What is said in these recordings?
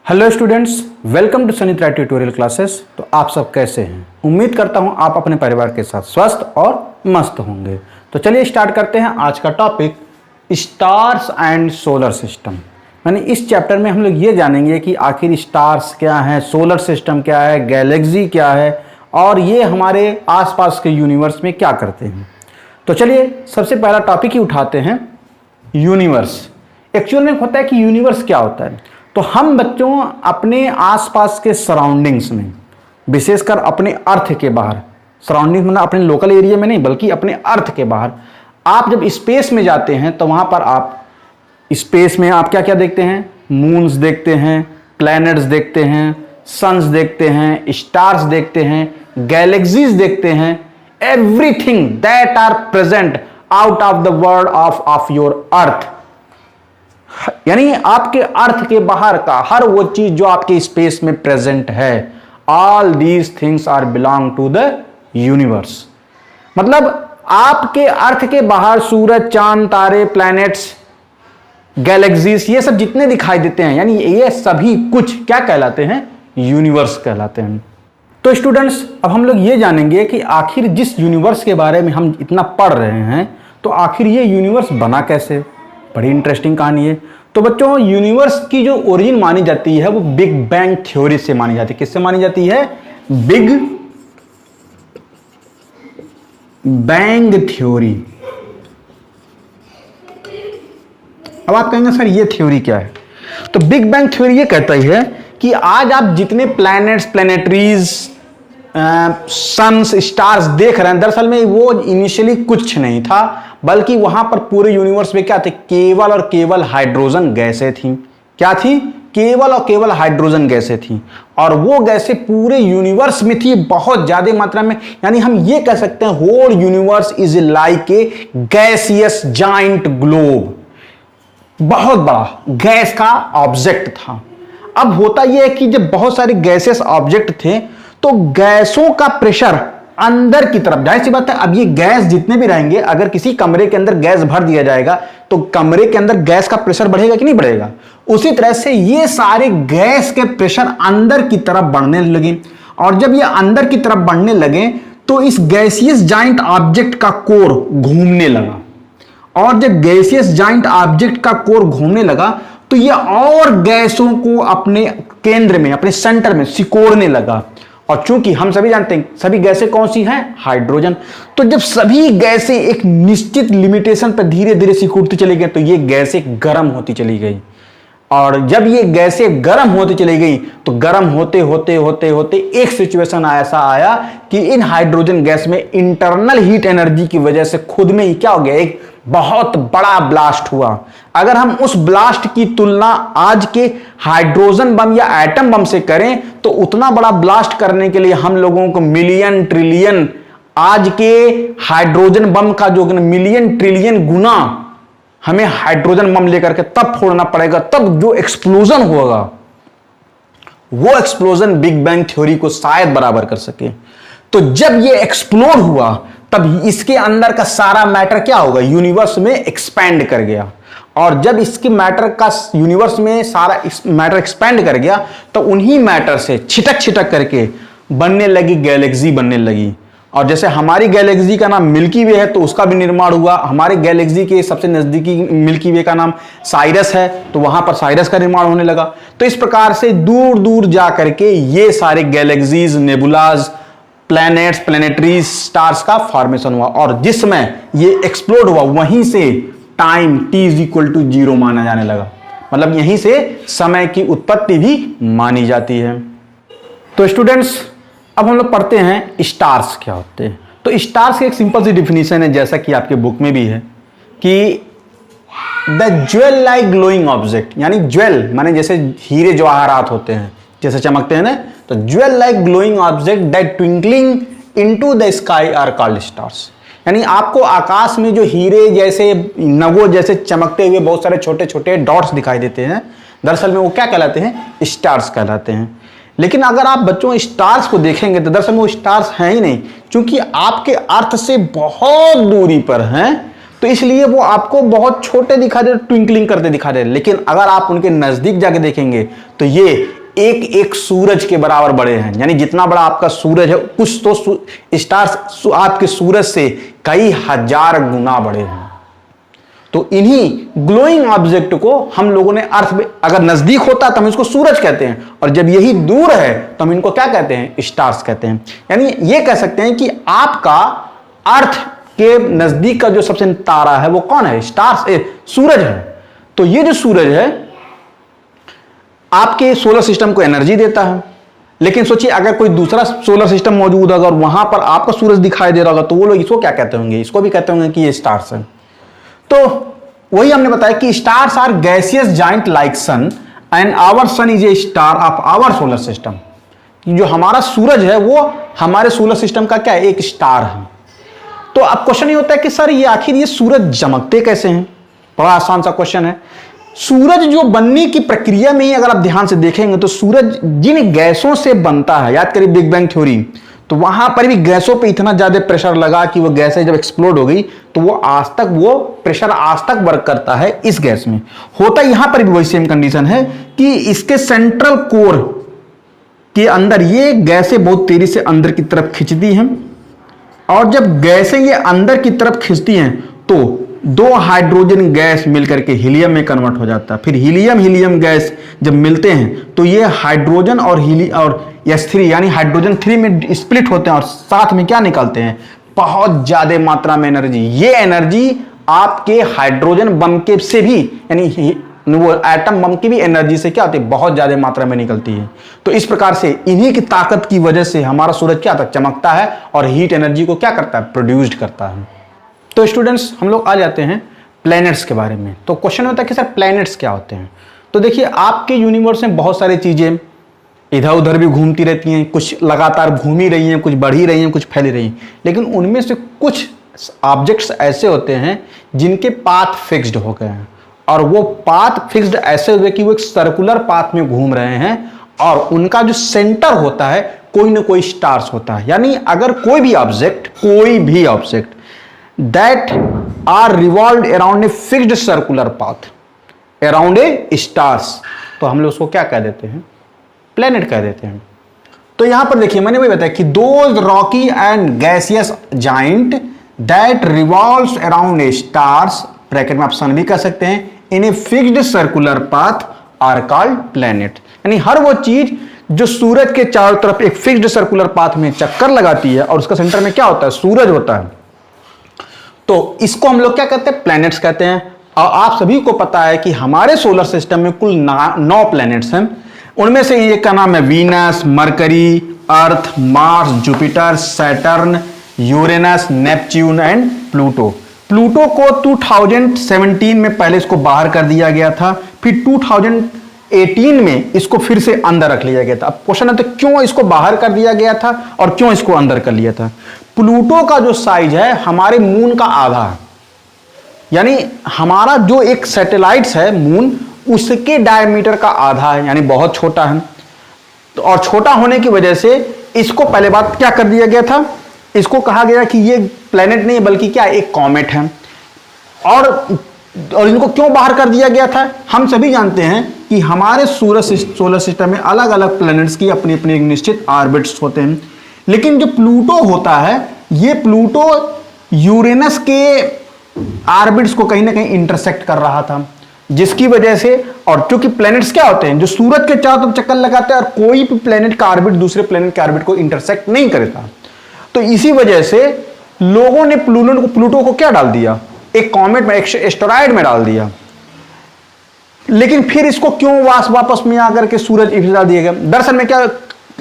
Hello students, welcome to सनित्रा tutorial classes. तो आप सब कैसे हैं? उम्मीद करता हूं आप अपने परिवार के साथ स्वस्थ और मस्त होंगे। तो चलिए स्टार्ट करते हैं आज का topic, stars and solar system. यानी इस चैप्टर में हम लोग ये जानेंगे कि आखिर स्टार्स क्या हैं, सोलर सिस्टम क्या है, गैलेक्सी क्या है और ये हमारे आसपास के यूनिवर्स में क्या करते हैं। तो चलिए सबसे पहला टॉपिक ही उठाते हैं, यूनिवर्स। एक्चुअल में होता है कि यूनिवर्स क्या होता है। तो हम बच्चों अपने आसपास के सराउंडिंग्स में, विशेषकर अपने अर्थ के बाहर, सराउंडिंग मतलब अपने लोकल एरिया में नहीं बल्कि अपने अर्थ के बाहर, आप जब स्पेस में जाते हैं तो वहां पर आप स्पेस में आप क्या क्या देखते हैं? मून्स देखते हैं, प्लैनेट्स देखते हैं, सन्स देखते हैं, स्टार्स देखते हैं, गैलेक्सीज देखते हैं, everything that are present out of the world of your earth. यानी आपके अर्थ के बाहर का हर वो चीज जो आपके स्पेस में प्रेजेंट है, all these things are belong to the universe. मतलब आपके अर्थ के बाहर सूरज, चांद, तारे, प्लैनेट्स, गैलेक्सीज, ये सब जितने दिखाई देते हैं, यानी ये सभी कुछ क्या कहलाते हैं? यूनिवर्स कहलाते हैं। तो स्टूडेंट्स, अब हम लोग ये जानेंगे कि आखिर जिस यूनिवर्स के बारे में हम इतना पढ़ रहे हैं, तो आखिर ये यूनिवर्स बना कैसे? बड़ी इंटरेस्टिंग कहानी है। तो बच्चों, यूनिवर्स की जो ओरिजिन मानी जाती है वो बिग बैंग थ्योरी से मानी जाती है। किससे मानी जाती है? Big bang theory. अब आप कहेंगे सर ये थ्योरी क्या है? तो बिग बैंग थ्योरी ये कहता है कि आज आप जितने प्लैनेट्स, प्लैनेटरीज, सन्स, स्टार्स देख रहे हैं, दरअसल में वो इनिशियली कुछ नहीं था, बल्कि वहां पर पूरे यूनिवर्स में क्या थे? केवल और केवल हाइड्रोजन गैसें थी। क्या थी? केवल और केवल हाइड्रोजन गैसें थी। और वो गैसें पूरे यूनिवर्स में थी बहुत ज्यादा मात्रा में। यानी हम ये कह सकते हैं whole universe is like a gaseous giant globe. बहुत बड़ा गैस का ऑब्जेक्ट था। अब होता यह है कि जब बहुत सारे गैसेस ऑब्जेक्ट थे तो गैसों का प्रेशर अंदर की तरफ, जाहिर सी बात है, अब ये गैस जितने भी रहेंगे, अगर किसी कमरे के अंदर गैस भर दिया जाएगा तो कमरे के अंदर गैस का प्रेशर बढ़ेगा कि नहीं बढ़ेगा? उसी तरह से ये सारे गैस के प्रेशर अंदर की तरफ बढ़ने लगे। और जब ये अंदर की तरफ बढ़ने लगे तो इस गैसियस जाइंट ऑब्जेक्ट का कोर घूमने लगा। और जब गैसियस जाइंट ऑब्जेक्ट का कोर घूमने लगा तो ये और गैसों को अपने केंद्र में, अपने सेंटर में सिकोड़ने लगा। और चूंकि हम सभी जानते हैं सभी गैसें कौन सी हैं? हाइड्रोजन। तो जब सभी गैसें एक निश्चित लिमिटेशन पर धीरे धीरे सिकुड़ती चली गई तो ये गैसें गर्म होती चली गई। और जब ये गैसें गर्म होती चली गई तो गर्म होते होते होते होते एक सिचुएशन ऐसा आया कि इन हाइड्रोजन गैस में इंटरनल हीट एनर्जी की वजह से खुद में ही क्या हो गया? एक बहुत बड़ा ब्लास्ट हुआ। अगर हम उस ब्लास्ट की तुलना आज के हाइड्रोजन बम या एटम बम से करें तो उतना बड़ा ब्लास्ट करने के लिए हम लोगों को मिलियन ट्रिलियन, आज के हाइड्रोजन बम का जो मिलियन ट्रिलियन गुना हमें हाइड्रोजन बम लेकर के तब फोड़ना पड़ेगा, तब जो एक्सप्लोजन होगा वो एक्सप्लोजन बिग बैंग थ्योरी को शायद बराबर कर सके। तो जब ये एक्सप्लोड हुआ तब इसके अंदर का सारा मैटर क्या होगा? यूनिवर्स में एक्सपैंड कर गया। और जब इसके मैटर का यूनिवर्स में सारा मैटर एक्सपैंड कर गया तो उन्हीं मैटर से छिटक छिटक करके बनने लगी गैलेक्सी, बनने लगी। और जैसे हमारी गैलेक्सी का नाम मिल्की वे है तो उसका भी निर्माण हुआ। हमारे गैलेक्सी के सबसे नजदीकी मिल्की वे का नाम साइरस है तो वहां पर साइरस का निर्माण होने लगा। तो इस प्रकार से दूर दूर जा करके ये सारे गैलेक्सीज, नेबुलाज, प्लैनेट्स, प्लैनेटरीज, स्टार्स का फॉर्मेशन हुआ। और जिस समय ये एक्सप्लोड हुआ वहीं से टाइम t=0 माना जाने लगा। मतलब यहीं से समय की उत्पत्ति भी मानी जाती है। तो स्टूडेंट्स, अब हम लोग पढ़ते हैं स्टार्स क्या होते हैं। तो स्टार्स की एक सिंपल सी डिफिनीशन है, जैसा कि आपके बुक में भी है, कि the jewel like glowing object. यानी ज्वेल माने जैसे हीरे जवाहरात होते हैं, जैसे चमकते हैं ना, तो jewel like glowing object that twinkling into the sky are called stars. यानी आपको आकाश में जो हीरे जैसे, नगों जैसे चमकते हुए बहुत सारे छोटे छोटे डॉट्स दिखाई देते हैं, दरअसल में वो क्या कहलाते हैं? स्टार्स कहलाते हैं। लेकिन अगर आप बच्चों स्टार्स को देखेंगे तो दरअसल में वो स्टार्स हैं ही नहीं, क्योंकि आपके अर्थ से बहुत दूरी पर हैं। तो इसलिए वो आपको बहुत छोटे दिखा दे, ट्विंकलिंग करते दिखा दे, लेकिन अगर आप उनके नजदीक जाके देखेंगे तो ये एक एक सूरज के बराबर बड़े हैं। यानी जितना बड़ा आपका सूरज है, कुछ तो स्टार्स आपके सूरज से कई हजार गुना बड़े हैं। तो इन्हीं ग्लोइंग ऑब्जेक्ट को हम लोगों ने अर्थ में, अगर नजदीक होता तो हम इसको सूरज कहते हैं, और जब यही दूर है तो हम इनको क्या कहते हैं, स्टार्स कहते हैं। यानी ये कह सकते हैं कि आपका अर्थ के नजदीक का जो सबसे तारा है वो कौन है, स्टार्स, सूरज है। तो ये जो सूरज है आपके सोलर सिस्टम को एनर्जी देता है। लेकिन सोचिए अगर कोई दूसरा सोलर सिस्टम मौजूद है और वहां पर आपका सूरज दिखाई दे रहा होगा, तो वो लोग इसको क्या कहते होंगे, इसको भी कहते होंगे कि ये स्टार्स है। तो वही हमने बताया कि stars are gaseous giant like sun and our sun is a star of our solar system. जो हमारा सूरज है वो हमारे सोलर सिस्टम का क्या है, एक स्टार है। तो अब क्वेश्चन ये होता है कि सर ये आखिर ये सूरज चमकते कैसे हैं। बड़ा आसान सा क्वेश्चन है। सूरज जो बनने की प्रक्रिया में ही अगर आप ध्यान से देखेंगे तो सूरज जिन गैसों से बनता है, याद करिए बिग बैंग थ्योरी, तो वहां पर भी गैसों पे इतना ज्यादा प्रेशर लगा कि वो गैसें जब एक्सप्लोड हो गई तो वो प्रेशर आज तक वर्क करता है इस गैस में। होता यहां पर भी वही सेम कंडीशन है कि इसके सेंट्रल कोर के अंदर ये गैसें बहुत तेजी से अंदर की तरफ खिंचती हैं, और जब गैसें ये अंदर की तरफ खिंचती हैं तो दो हाइड्रोजन गैस मिलकर के हीलियम में कन्वर्ट हो जाता है। फिर हीलियम गैस जब मिलते हैं तो ये हाइड्रोजन और S3 यानी हाइड्रोजन 3 में स्प्लिट होते हैं और साथ में क्या निकालते हैं, बहुत ज्यादा मात्रा में एनर्जी। ये एनर्जी आपके हाइड्रोजन बम के से भी, यानी वो एटम बम की भी एनर्जी से क्या होती है, बहुत ज्यादा मात्रा में निकलती है। तो इस प्रकार से इन्हीं की ताकत की वजह से हमारा सूरज क्या तक चमकता है और हीट एनर्जी को क्या करता है, प्रोड्यूस्ड करता है। तो स्टूडेंट्स हम लोग आ जाते हैं प्लैनेट्स के बारे में। तो क्वेश्चन होता है कि सर प्लैनेट्स क्या होते हैं। तो देखिए आपके यूनिवर्स में बहुत सारी चीजें इधर उधर भी घूमती रहती हैं, कुछ लगातार घूम ही रही हैं, कुछ बढ़ ही रही हैं, कुछ फैल रही हैं। लेकिन उनमें से कुछ ऑब्जेक्ट्स ऐसे होते हैं जिनके पाथ फिक्स्ड हो गए हैं, और वो पाथ फिक्स्ड ऐसे हुए कि वो एक सर्कुलर पाथ में घूम रहे हैं, और उनका जो सेंटर होता है कोई ना कोई स्टार्स होता है। यानी अगर कोई भी object that are revolved around a fixed circular path around a stars, तो हम लोग उसको क्या कह देते हैं, प्लेनेट कह देते हैं। तो यहां पर देखिए मैंने वही बताया कि those rocky and gaseous giant that revolves around a stars, bracket में आप सन भी कह सकते हैं, in a fixed circular path are called planet। यानी हर वो चीज जो सूरज के चारों तरफ एक फिक्स्ड सर्कुलर पाथ में चक्कर लगाती है और उसका सेंटर में क्या होता है, सूरज होता है, तो इसको हम लोग क्या कहते हैं, प्लैनेट्स कहते हैं। और आप सभी को पता है कि हमारे सोलर सिस्टम में कुल 9 प्लैनेट्स हैं। उनमें से एक का नाम है Venus, mercury, earth, Mars, Jupiter, Saturn, Uranus, Neptune and Pluto. Pluto को 2017 में पहले इसको बाहर कर दिया गया था, फिर 2018 में इसको फिर से अंदर रख लिया गया था। अब क्वेश्चन है तो क्यों इसको बाहर कर दिया गया था और क्यों इसको अंदर कर लिया था। प्लूटो का जो साइज है हमारे मून का आधा है, यानी हमारा जो एक सैटेलाइट्स है मून, उसके डायमीटर का आधा है, यानी बहुत छोटा है। तो और छोटा होने की वजह से इसको पहले बात क्या कर दिया गया था, इसको कहा गया कि ये प्लेनेट नहीं बल्कि क्या एक कॉमेट है। और इनको क्यों बाहर कर दिया गया था, हम सभी जानते हैं कि हमारे सोलर सिस्टम में अलग अलग प्लैनेट्स की अपनी अपनी निश्चित ऑर्बिट्स होते हैं। लेकिन जो प्लूटो होता है, ये प्लूटो यूरेनस के ऑर्बिट्स को कहीं ना कहीं इंटरसेक्ट कर रहा था, जिसकी वजह से, और क्योंकि प्लैनेट्स क्या होते हैं जो सूरज के चारों तरफ चक्कर लगाते हैं और कोई भी प्लैनेट का ऑर्बिट दूसरे प्लैनेट के ऑर्बिट को इंटरसेक्ट नहीं करता, तो इसी वजह से लोगों ने प्लूटो को क्या डाल दिया, एक कॉमेट में, एक एस्टेरॉयड में डाल दिया। लेकिन फिर इसको क्यों वापस में आकर के सूरज डाल दिया गया। दरअसल में क्या,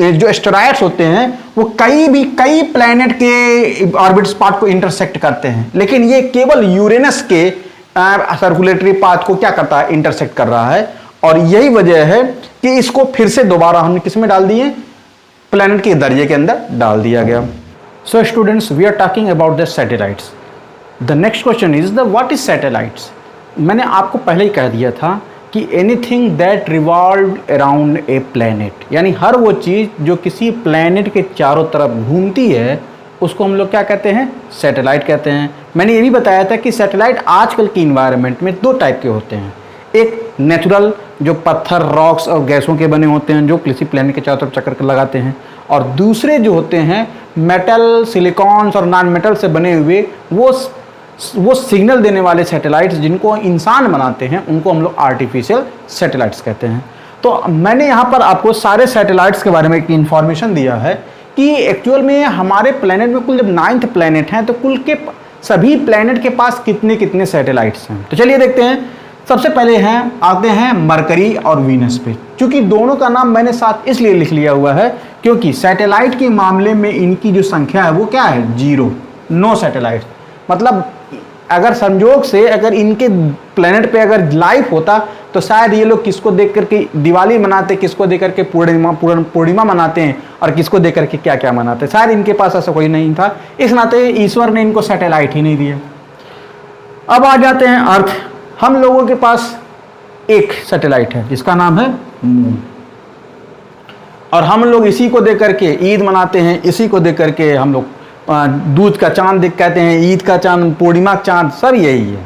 जो एस्टेरॉयड्स होते हैं वो कई प्लैनेट के ऑर्बिट पाथ को इंटरसेक्ट करते हैं, लेकिन ये केवल यूरेनस के सर्कुलेटरी पाथ को क्या करता है, इंटरसेक्ट कर रहा है। और यही वजह है कि इसको फिर से दोबारा हमने किस में डाल दिए, प्लैनेट के दरिये के अंदर डाल दिया गया। So students, we are talking about the satellites. The next question is the what is satellites. मैंने आपको पहले ही कह दिया था कि anything that revolve around a planet, यानी हर वो चीज़ जो किसी प्लैनेट के चारों तरफ घूमती है उसको हम लोग क्या कहते हैं, सैटेलाइट कहते हैं। मैंने ये भी बताया था कि सैटेलाइट आजकल की इन्वायरमेंट में दो टाइप के होते हैं, एक नेचुरल जो पत्थर, रॉक्स और गैसों के बने होते हैं जो किसी प्लेनेट के चारों तरफ चक्कर लगाते हैं, और दूसरे जो होते हैं मेटल, सिलिकॉन्स और नॉन मेटल से बने हुए वो सिग्नल देने वाले सैटेलाइट्स जिनको इंसान बनाते हैं, उनको हम लोग आर्टिफिशियल सैटेलाइट्स कहते हैं। तो मैंने यहाँ पर आपको सारे सैटेलाइट्स के बारे में एक इन्फॉर्मेशन दिया है कि एक्चुअल में हमारे प्लेनेट में कुल जब 9th प्लेनेट हैं तो कुल के सभी प्लेनेट के पास कितने कितने सैटेलाइट्स हैं। तो चलिए देखते हैं। सबसे पहले आते हैं मरकरी और वीनस पे। चूंकि दोनों का नाम मैंने साथ इसलिए लिख लिया हुआ है क्योंकि सैटेलाइट के मामले में इनकी जो संख्या है वो क्या है, 0, नो सैटेलाइट। मतलब अगर संजोग से अगर इनके प्लेनेट पे अगर लाइफ होता तो शायद ये लोग किसको देख करके दिवाली मनाते, किसको देख करके पूर्णिमा मनाते हैं, और किसको देख करके क्या क्या मनाते। शायद इनके पास ऐसा कोई नहीं था, इस नाते ईश्वर ने इनको सैटेलाइट ही नहीं दिया। अब आ जाते हैं अर्थ। हम लोगों के पास एक सैटेलाइट है जिसका नाम है मून, और हम लोग इसी को देख करके ईद मनाते हैं, इसी को देख करके हम लोग दूध का चांद देख कहते हैं, ईद का चांद, पूर्णिमा का चांद, सब यही है।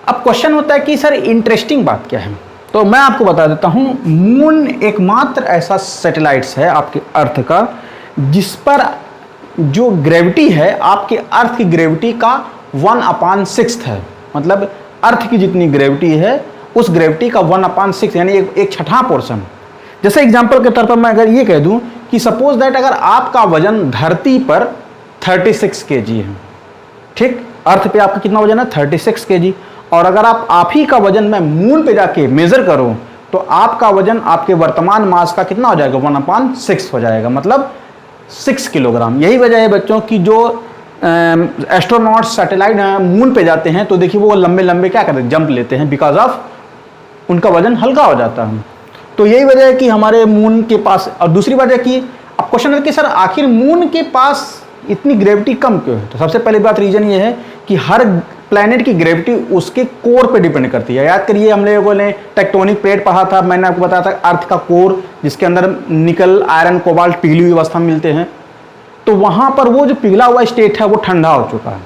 अब क्वेश्चन होता है कि सर इंटरेस्टिंग बात क्या है, तो मैं आपको बता देता हूं। मून एकमात्र ऐसा सैटेलाइट्स है आपके अर्थ का जिस पर जो ग्रेविटी है आपके अर्थ की ग्रेविटी का 1/6 है। मतलब अर्थ की जितनी ग्रेविटी है उस ग्रेविटी का 1/6 यानी एक छठा पोर्शन। जैसे एग्जांपल के तौर पर मैं अगर ये कह दूं कि सपोज दैट अगर आपका वजन धरती पर 36 kg है, ठीक, अर्थ पे आपका कितना वजन है, 36 kg, और अगर आप ही का वजन मैं मून पे जाके मेजर करूं तो आपका वजन आपके वर्तमान मास का कितना हो जाएगा, 1/6 हो जाएगा, मतलब 6 किलोग्राम। यही वजह है बच्चों की जो एस्ट्रोनॉट सैटेलाइट मून पे जाते हैं तो देखिए वो लंबे लंबे क्या करते हैं, जंप लेते हैं, बिकॉज ऑफ उनका वजन हल्का हो जाता है। तो यही वजह है कि हमारे मून के पास, और दूसरी वजह की अब क्वेश्चन है कि सर आखिर मून के पास इतनी ग्रेविटी कम क्यों है। तो सबसे पहली बात रीजन ये है कि हर प्लैनेट की ग्रेविटी उसके कोर पे डिपेंड करती है। याद करिए हम लोगों ने टेक्टोनिक प्लेट पढ़ा था, मैंने आपको बताया था अर्थ का कोर जिसके अंदर निकल, आयरन, कोबाल्ट पिघली हुई अवस्था में मिलते हैं। तो वहां पर वो जो पिघला हुआ स्टेट है वो ठंडा हो चुका है,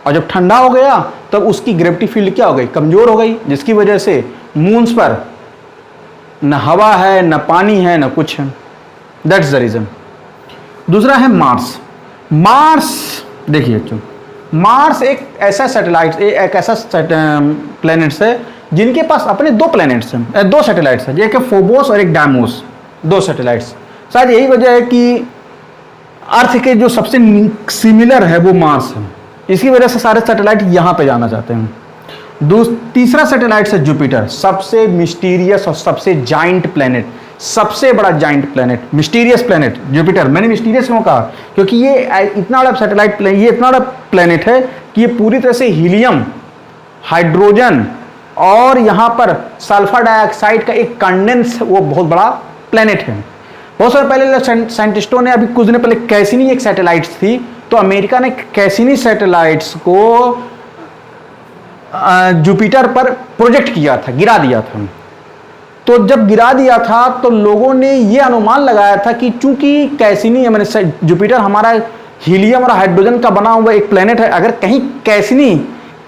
और जब ठंडा हो गया तब उसकी ग्रेविटी फील्ड क्या हो गई, कमजोर हो गई, जिसकी वजह से मून्स पर न हवा है, न पानी है, न कुछ है। That's the reason. दूसरा है मार्स। मार्स देखिए बच्चों, मार्स एक ऐसा सैटेलाइट, एक ऐसा प्लैनेट्स है जिनके पास अपने 2 प्लैनेट्स हैं, 2 सैटेलाइट्स हैं, एक है फोबोस और एक डायमोस, 2 सैटेलाइट्स। शायद यही वजह है कि अर्थ के जो सबसे सिमिलर है वो मार्स है, इसी वजह से सारे सैटेलाइट यहां पे जाना चाहते हैं। तीसरा सैटेलाइट है जुपिटर, सबसे मिस्टीरियस और सबसे जाइंट प्लेनेट, सबसे बड़ा giant planet, mysterious planet Jupiter. मैंने मिस्टीरियस क्यों कहा, क्योंकि ये इतना बड़ा सैटेलाइट, ये इतना बड़ा प्लेनेट है कि ये पूरी तरह से हीलियम, हाइड्रोजन और यहाँ पर सल्फर डाइऑक्साइड का एक कंडेंस, वो बहुत बड़ा प्लेनेट है। बहुत सारे पहले साइंटिस्टों ने, अभी कुछ दिन पहले कैसिनी एक सैटेलाइट्स थी, तो अमेरिका ने कैसिनी सैटेलाइट्स को जुपिटर पर प्रोजेक्ट किया था, गिरा दिया था। तो जब गिरा दिया था तो लोगों ने यह अनुमान लगाया था कि चूंकि कैसिनी, मैंने जुपिटर हमारा हीलियम और हाइड्रोजन का बना हुआ एक प्लेनेट है, अगर कहीं कैसिनी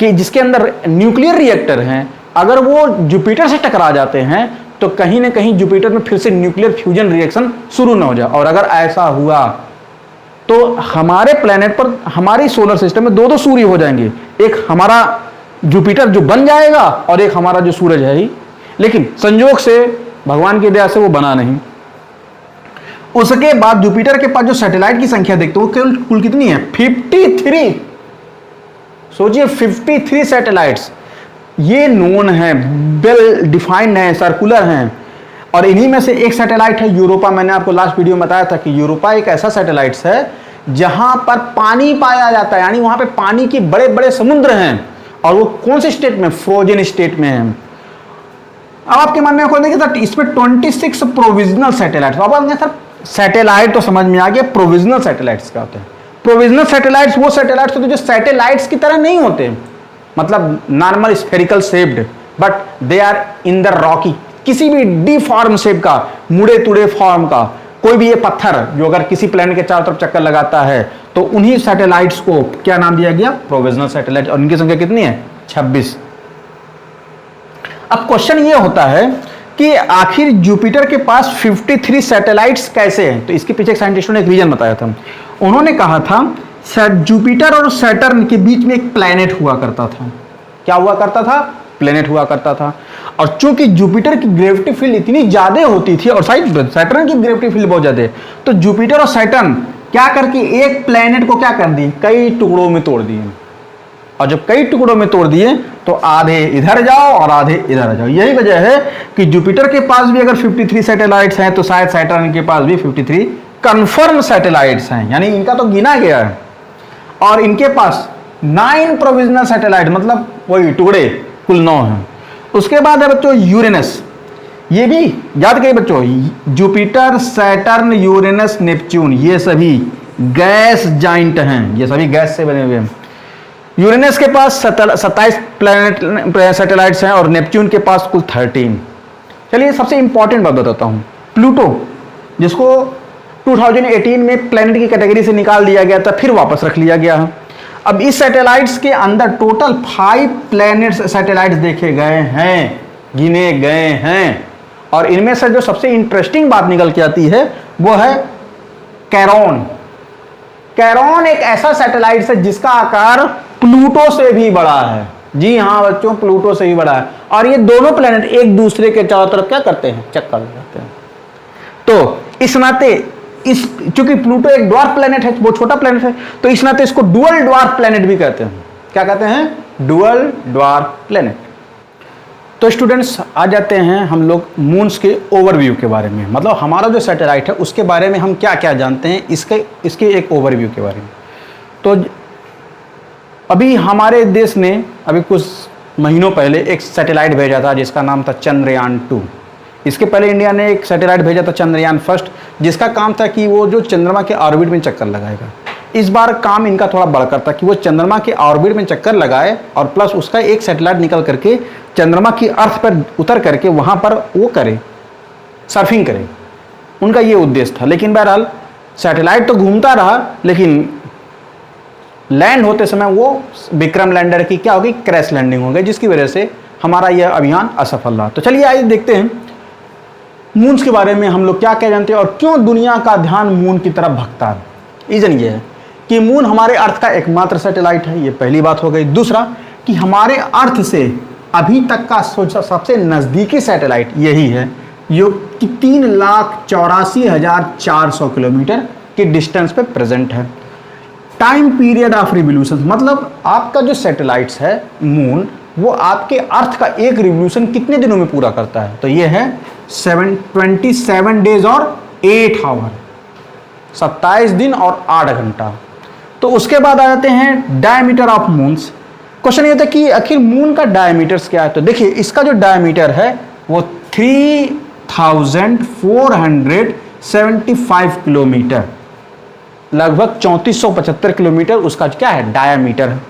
के जिसके अंदर न्यूक्लियर रिएक्टर हैं अगर वो जुपिटर से टकरा जाते हैं तो कहीं ना कहीं जुपिटर में फिर से न्यूक्लियर फ्यूजन रिएक्शन शुरू ना हो जाए। और अगर ऐसा हुआ तो हमारे प्लेनेट पर, हमारी सोलर सिस्टम में 2 सूर्य हो जाएंगे, एक हमारा जुपिटर जो बन जाएगा और एक हमारा जो सूरज है ही, लेकिन संयोग से भगवान की दया से वो बना नहीं। उसके बाद जुपिटर के पास जो सैटेलाइट की संख्या देखते हो केवल कुल कितनी है, 53। सोचिए 53 सैटेलाइट्स, ये नोन है, वेल डिफाइंड है, सर्कुलर हैं, और इन्हीं में से एक सैटेलाइट है यूरोपा। मैंने आपको लास्ट वीडियो में बताया था कि यूरोपा एक ऐसा सैटेलाइट है जहां पर पानी पाया जाता है, यानी वहां पे पानी के बड़े बड़े समुद्र हैं, और वो कौन से स्टेट में, फ्रोजन स्टेट में है। अब आपके मन में खोलने के साथ इसमें 26 प्रोविजनल सैटेलाइट। अब आपने सर सैटेलाइट तो समझ में आ गया, प्रोविजनल सैटेलाइट्स क्या होते हैं। प्रोविजनल सैटेलाइट्स वो सैटेलाइट्स होते हैं जो सैटेलाइट्स की तरह नहीं होते, मतलब normal spherical shaped, but they are in the rocky, किसी भी डिफॉर्म शेप का, मुड़े तुड़े फॉर्म का कोई भी ये पत्थर जो अगर किसी प्लैनेट के चारों तरफ चक्कर लगाता है तो उन्हीं सैटेलाइट्स को क्या नाम दिया गया? Provisional satellite. और इनकी संख्या कितनी है? 26। अब क्वेश्चन ये होता है कि आखिर जुपिटर के पास 53 सैटेलाइट्स कैसे हैं? तो इसके पीछे साइंटिस्टों ने एक रीजन बताया था। उन्होंने कहा था जुपिटर और सैटर्न के बीच में एक प्लैनेट हुआ करता था। क्या हुआ करता था? प्लैनेट हुआ करता था। और चूंकि जुपिटर की ग्रेविटी फील्ड इतनी ज्यादा होती थी और सैटर्न की ग्रेविटी फील्ड बहुत ज्यादा है, तो जुपिटर और सैटर्न क्या करके एक प्लैनेट को क्या कर दिए? कई टुकड़ों में तोड़ दिए। और जब कई टुकड़ों में तोड़ दिए तो आधे इधर जाओ और आधे इधर आ जाओ। यही वजह है कि जुपिटर के पास भी अगर 53 सैटेलाइट्स हैं तो शायद सैटर्न के पास भी 53 कंफर्म सैटेलाइट्स हैं, यानी इनका तो गिना गया है। और इनके पास 9 प्रोविजनल सैटेलाइट, मतलब वही टुकड़े कुल 9 हैं। उसके बाद है बच्चों यूरेनस। ये भी याद करिए बच्चों, जुपिटर, सैटर्न, यूरेनस, नेपच्यून, ये सभी गैस जाइंट हैं, ये सभी गैस से बने हुए हैं। यूरेनस के पास 27 सैटेलाइट्स हैं और नेपच्यून के पास कुल 13। चलिए सबसे इंपॉर्टेंट बात बताता हूं, प्लूटो, जिसको 2018 में प्लैनेट की कैटेगरी से निकाल दिया गया था, फिर वापस रख लिया गया है। अब इस सैटेलाइट्स के अंदर टोटल 5 प्लैनेट्स सैटेलाइट्स देखे गए हैं, गिने गए हैं। और इनमें से जो सबसे इंटरेस्टिंग बात निकल के आती है वो है कैरोन। कैरोन एक ऐसा सैटेलाइट है जिसका आकार प्लूटो से भी बड़ा है। जी हाँ बच्चों, प्लूटो से भी बड़ा है। और ये दोनों प्लैनेट एक दूसरे के चारों तरफ क्या करते हैं? चक्कर लगाते हैं। तो इस नाते इस चूंकि प्लूटो एक ड्वार्फ प्लैनेट है, वो छोटा प्लैनेट है, तो इस नाते इसको डुअल ड्वार्फ प्लैनेट भी कहते हैं। क्या कहते हैं? Dual dwarf planet. तो स्टूडेंट्स आ जाते हैं हम लोग मून्स के ओवरव्यू के बारे में, मतलब हमारा जो सैटेलाइट है उसके बारे में हम क्या क्या जानते हैं, इसके एक ओवरव्यू के बारे में। तो अभी हमारे देश ने अभी कुछ महीनों पहले एक सैटेलाइट भेजा था जिसका नाम था चंद्रयान 2। इसके पहले इंडिया ने एक सैटेलाइट भेजा था चंद्रयान फर्स्ट, जिसका काम था कि वो जो चंद्रमा के ऑर्बिट में चक्कर लगाएगा। इस बार काम इनका थोड़ा बढ़कर था कि वो चंद्रमा के ऑर्बिट में चक्कर लगाए और प्लस उसका एक सैटेलाइट निकल करके चंद्रमा की अर्थ पर उतर करके वहाँ पर वो करे, सर्फिंग करे। उनका ये उद्देश्य था। लेकिन बहरहाल सैटेलाइट तो घूमता रहा, लेकिन लैंड होते समय वो विक्रम लैंडर की क्या होगी? क्रैश लैंडिंग हो गई, जिसकी वजह से हमारा यह अभियान असफल रहा। तो चलिए आइए देखते हैं मून्स के बारे में हम लोग क्या क्या जानते हैं और क्यों दुनिया का ध्यान मून की तरफ भटकता है। रीजन ये है कि मून हमारे अर्थ का एकमात्र सैटेलाइट है, ये पहली बात हो गई। दूसरा कि हमारे अर्थ से अभी तक का सबसे नज़दीकी सैटेलाइट यही है, जो कि 3,84,400 किलोमीटर के डिस्टेंस पे प्रेजेंट है। टाइम पीरियड ऑफ रिवोल्यूशन, मतलब आपका जो सैटेलाइट्स है मून, वो आपके अर्थ का एक रिवोल्यूशन कितने दिनों में पूरा करता है? तो ये है 27 डेज और 8 आवर, 27 दिन और 8 घंटा। तो उसके बाद आ जाते हैं डायमीटर ऑफ मून्स। क्वेश्चन ये था कि आखिर मून का डायमीटर्स क्या है? तो देखिए इसका जो डायमीटर है वो 3,475 किलोमीटर, लगभग 3475 किलोमीटर उसका क्या है? डायमीटर है।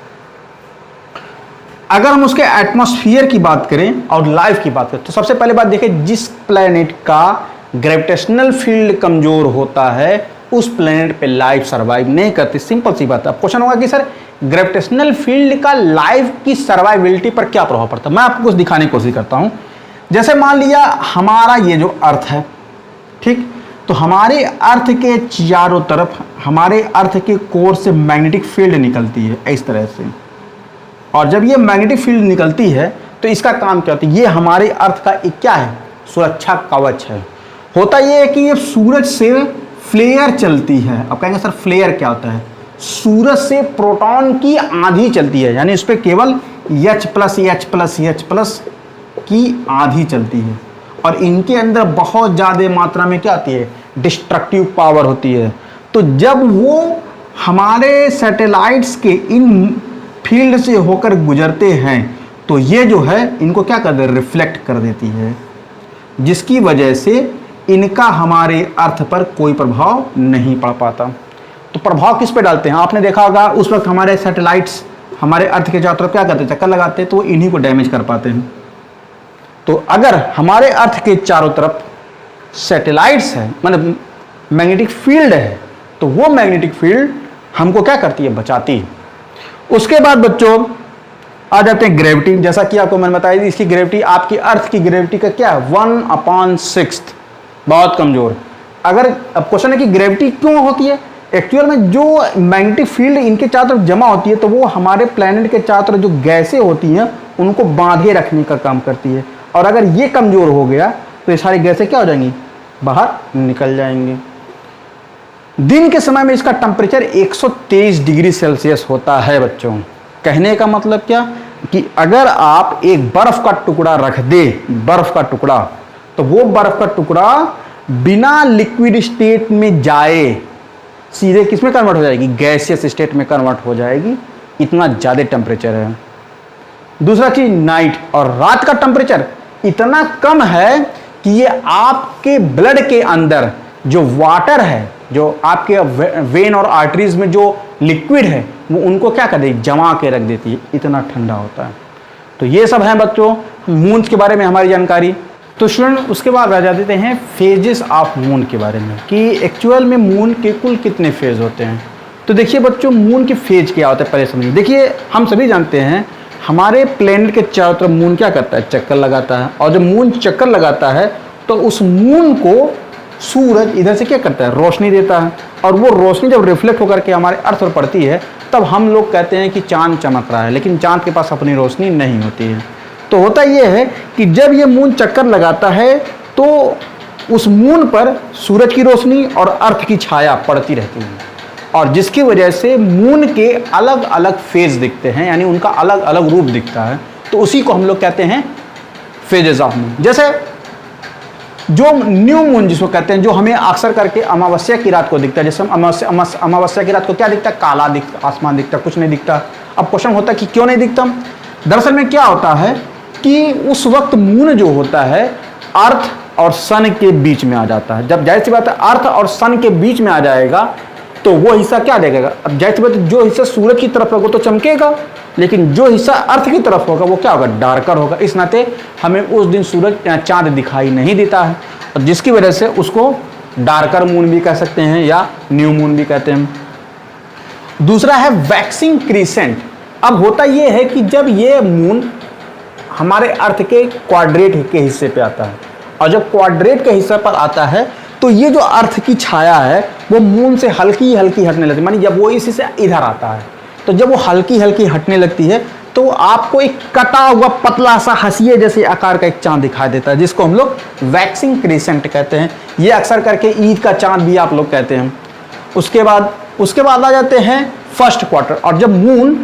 अगर हम उसके एटमॉस्फेयर की बात करें और लाइफ की बात करें तो सबसे पहले बात देखें, जिस प्लैनेट का ग्रेविटेशनल फील्ड कमजोर होता है उस प्लैनेट पे लाइफ सर्वाइव नहीं करती। सिंपल सी बात है। अब क्वेश्चन होगा कि सर ग्रेविटेशनल फील्ड का लाइफ की सर्वाइविलिटी पर क्या प्रभाव पड़ता है? मैं आपको कुछ दिखाने की कोशिश करता हूं। जैसे मान लिया हमारा ये जो अर्थ है, ठीक, तो हमारे अर्थ के चारों तरफ हमारे अर्थ के कोर से मैग्नेटिक फील्ड निकलती है इस तरह से। और जब ये मैग्नेटिक फील्ड निकलती है तो इसका काम क्या होता है? ये हमारे अर्थ का एक क्या है? सुरक्षा कवच है। होता ये है कि ये सूरज से फ्लेयर चलती है। अब कहेंगे सर फ्लेयर क्या होता है? सूरज से प्रोटॉन की आंधी चलती है, यानी इस पर केवल H+H+H+ की आंधी चलती है। और इनके अंदर बहुत ज़्यादा मात्रा में क्या आती है? डिस्ट्रक्टिव पावर होती है। तो जब वो हमारे सैटेलाइट्स के इन फील्ड से होकर गुजरते हैं तो ये जो है इनको क्या कर दे? रिफ्लेक्ट कर देती है, जिसकी वजह से इनका हमारे अर्थ पर कोई प्रभाव नहीं पड़ पाता। तो प्रभाव किस पे डालते हैं? आपने देखा होगा उस वक्त हमारे सैटेलाइट्स हमारे अर्थ के चारों तरफ क्या करते हैं? चक्कर लगाते हैं, तो इन्हीं को डैमेज कर पाते हैं। तो अगर हमारे अर्थ के चारों तरफ सैटेलाइट्स है, मतलब मैग्नेटिक फील्ड है, तो वो मैग्नेटिक फील्ड हमको क्या करती है, बचाती है। उसके बाद बच्चों आ जाते हैं ग्रेविटी। जैसा कि आपको मैंने बताया इसकी ग्रेविटी, आपकी अर्थ की ग्रेविटी का क्या है, 1/6, बहुत कमजोर। अगर अब क्वेश्चन है कि ग्रेविटी क्यों होती है, एक्चुअल में जो मैग्नेटिक फील्ड इनके चारों तरफ जमा होती है तो वो हमारे प्लैनेट के चारों तरफ जो गैसें होती हैं उनको बांधे रखने का काम करती है, और अगर ये कमजोर हो गया तो ये सारी गैसें क्या हो जाएंगी, बाहर निकल जाएंगी। दिन के समय में इसका टेम्परेचर 123 डिग्री सेल्सियस होता है बच्चों। कहने का मतलब क्या कि अगर आप एक बर्फ का टुकड़ा रख दे, बर्फ का टुकड़ा, तो वो बर्फ का टुकड़ा बिना लिक्विड स्टेट में जाए सीधे किस में कन्वर्ट हो जाएगी, गैसियस स्टेट में कन्वर्ट हो जाएगी। इतना ज़्यादा टेम्परेचर है। दूसरा चीज, नाइट और रात का टेम्परेचर इतना कम है कि ये आपके ब्लड के अंदर जो वाटर है, जो आपके वेन और आर्टरीज में जो लिक्विड है, वो उनको क्या कर देगी, जमा के रख देती है, इतना ठंडा होता है। तो ये सब है बच्चों मून के बारे में हमारी जानकारी। तो स्टूडेंट उसके बाद आ जाते हैं फेजेस ऑफ मून के बारे में, कि एक्चुअल में मून के कुल कितने फेज होते हैं। तो देखिए बच्चों मून के फेज क्या होता है पहले समझिए। देखिए हम सभी जानते हैं हमारे प्लेनेट के चारों तरफ मून क्या करता है, चक्कर लगाता है, और जब मून चक्कर लगाता है तो उस मून को सूरज इधर से क्या करता है, रोशनी देता है, और वो रोशनी जब रिफ्लेक्ट होकर के हमारे अर्थ पर पड़ती है तब हम लोग कहते हैं कि चांद चमक रहा है, लेकिन चांद के पास अपनी रोशनी नहीं होती है। तो होता यह है कि जब ये मून चक्कर लगाता है तो उस मून पर सूरज की रोशनी और अर्थ की छाया पड़ती रहती है, और जिसकी वजह से मून के अलग अलग फेज दिखते हैं, यानी उनका अलग अलग रूप दिखता है। तो उसी को हम लोग कहते हैं फेजेस ऑफ मून। जैसे जो न्यू मून जिसको कहते हैं, जो हमें अक्सर करके अमावस्या की रात को दिखता है, जैसे हम अमावस्या की रात को क्या दिखता है, काला दिखता, आसमान दिखता, कुछ नहीं दिखता। अब क्वेश्चन होता है कि क्यों नहीं दिखता। दरअसल में क्या होता है कि उस वक्त मून जो होता है अर्थ और सन के बीच में आ जाता है। जब जाहिर सी बात है अर्थ और सन के बीच में आ जाएगा तो वो हिस्सा क्या देखेगा, अब जाहिर सी बात है जो हिस्सा सूरज की तरफ होगा तो चमकेगा, लेकिन जो हिस्सा अर्थ की तरफ होगा वो क्या होगा, डार्कर होगा। इस नाते हमें उस दिन सूरज चांद दिखाई नहीं देता है, और जिसकी वजह से उसको डार्कर मून भी कह सकते हैं या न्यू मून भी कहते हैं। दूसरा है वैक्सिंग क्रीसेंट। अब होता यह है कि जब ये मून हमारे अर्थ के क्वाड्रेट के हिस्से पे आता है, और जब क्वाड्रेट के हिस्से पर आता है तो ये जो अर्थ की छाया है वो मून से हल्की हल्की हटने लगती है। मानी जब वो इसी से इधर आता है तो जब वो हल्की हल्की हटने लगती है तो आपको एक कटा हुआ पतला सा हंसिए जैसे आकार का एक चांद दिखाई देता है, जिसको हम लोग वैक्सिंग क्रीसेंट कहते हैं। ये अक्सर करके ईद का चांद भी आप लोग कहते हैं। उसके बाद आ जाते हैं फर्स्ट क्वार्टर, और जब मून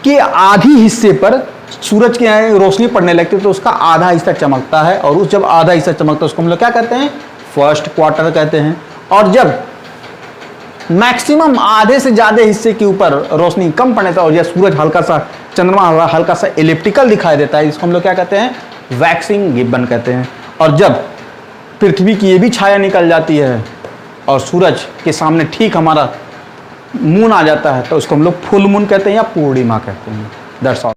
के आधी हिस्से पर सूरज की रोशनी पड़ने लगती है तो उसका आधा हिस्सा चमकता है, और उस जब आधा हिस्सा चमकता है उसको हम लोग क्या कहते हैं, फर्स्ट क्वार्टर कहते हैं। और जब मैक्सिमम आधे से ज़्यादा हिस्से के ऊपर रोशनी कम पड़ने लगता है और यह सूरज हल्का सा, चंद्रमा हल्का सा एलिप्टिकल दिखाई देता है, इसको हम लोग क्या कहते हैं, वैक्सिंग गिब्बन कहते हैं। और जब पृथ्वी की ये भी छाया निकल जाती है और सूरज के सामने ठीक हमारा मून आ जाता है तो उसको हम लोग फुल मून कहते हैं या पूर्णिमा कहते हैं। That's all.